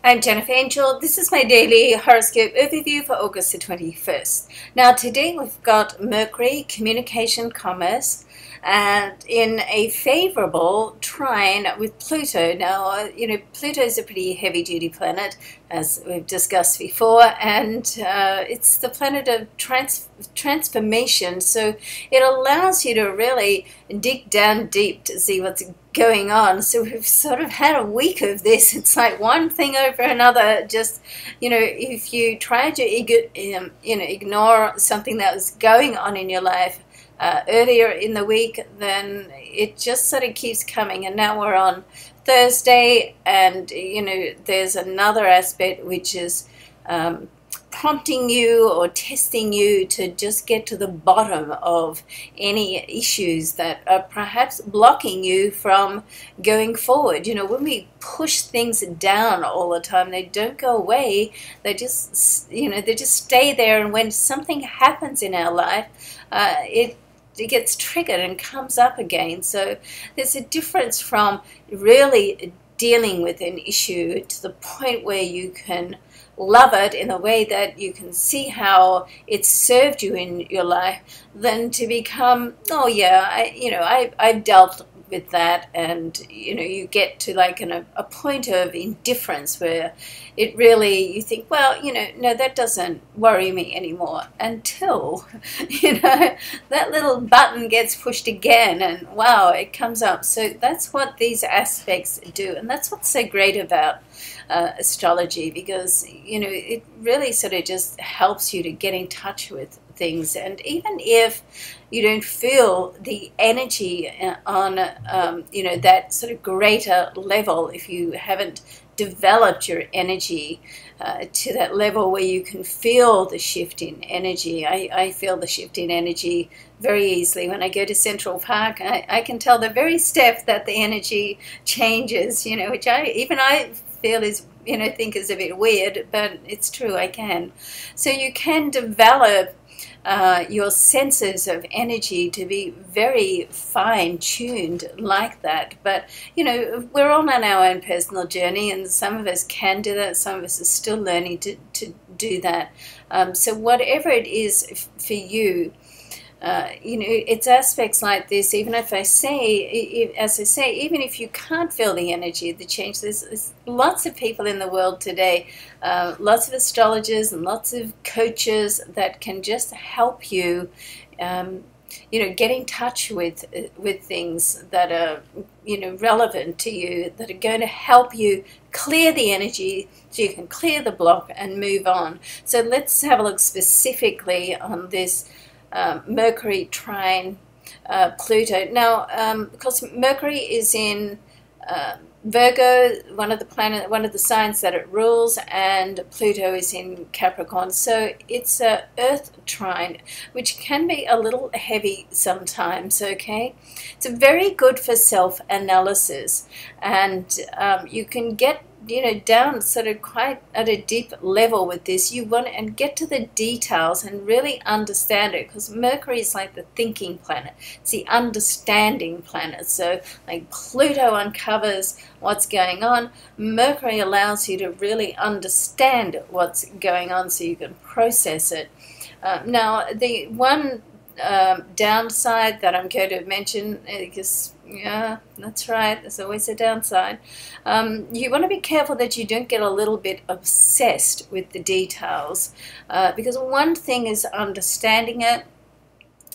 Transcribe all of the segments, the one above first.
I'm Jennifer Angel. This is my daily horoscope overview for August the 21st. Now today we've got Mercury, communication, commerce, and in a favorable trine with Pluto. Now, Pluto is a pretty heavy-duty planet, as we've discussed before, and it's the planet of transformation, so it allows you to really dig down deep to see what's going on. So we've sort of had a week of this. It's like one thing over another. Just, if you try to ignore something that was going on in your life earlier in the week, then it just sort of keeps coming. And now we're on Thursday, and there's another aspect which is prompting you or testing you to just get to the bottom of any issues that are perhaps blocking you from going forward. When we push things down all the time, they don't go away. They just stay there. And when something happens in our life, it gets triggered and comes up again. So there's a difference from really dealing with an issue to the point where you can love it in a way that you can see how it served you in your life, than to become, oh yeah, I've dealt with that, and you get to like a point of indifference where it really, you think, well, no, that doesn't worry me anymore, until that little button gets pushed again, and wow, it comes up. So that's what these aspects do, and that's what's so great about astrology, because it really sort of just helps you to get in touch with things. And even if you don't feel the energy on that sort of greater level, if you haven't developed your energy to that level where you can feel the shift in energy. I feel the shift in energy very easily. When I go to Central Park, I can tell the very step that the energy changes, which I feel is, think is a bit weird, but it's true, I can. So you can develop your senses of energy to be very fine-tuned like that. But we're all on our own personal journey, and some of us can do that, some of us are still learning to do that. So whatever it is for you, it's aspects like this. Even if as I say, even if you can't feel the energy of the change, there's lots of people in the world today, lots of astrologers and lots of coaches that can just help you, get in touch with things that are, relevant to you, that are going to help you clear the energy so you can clear the block and move on. So let's have a look specifically on this Mercury trine Pluto. Now, because Mercury is in Virgo, one of the signs that it rules, and Pluto is in Capricorn, so it's a Earth trine, which can be a little heavy sometimes. Okay, it's very good for self-analysis, and you can get down sort of quite at a deep level with this. You want and get to the details and really understand it, because Mercury is like the thinking planet. It's the understanding planet. So like Pluto uncovers what's going on, Mercury allows you to really understand what's going on so you can process it. Now, the one downside that I'm going to mention, because yeah, that's right, there's always a downside. You want to be careful that you don't get a little bit obsessed with the details, because one thing is understanding it,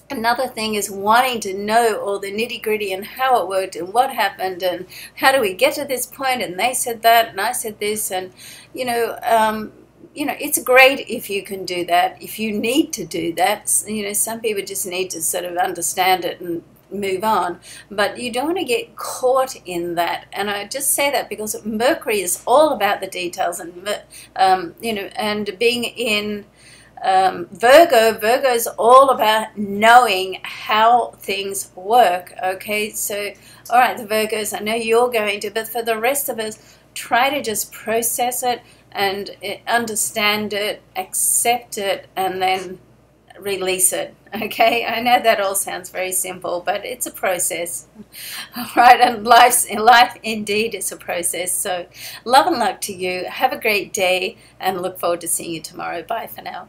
another thing is wanting to know all the nitty-gritty and how it worked and what happened and how do we get to this point, and they said that and I said this, and it's great if you can do that, if you need to do that. Some people just need to sort of understand it and move on, but you don't want to get caught in that. And I just say that because Mercury is all about the details, and and being in Virgo is all about knowing how things work. Okay, so all right, the Virgos, I know you're going to, but for the rest of us, try to just process it and understand it, accept it, and then release it. Okay, I know that all sounds very simple, but it's a process. All right, and life indeed is a process. So love and luck to you. Have a great day and look forward to seeing you tomorrow. Bye for now.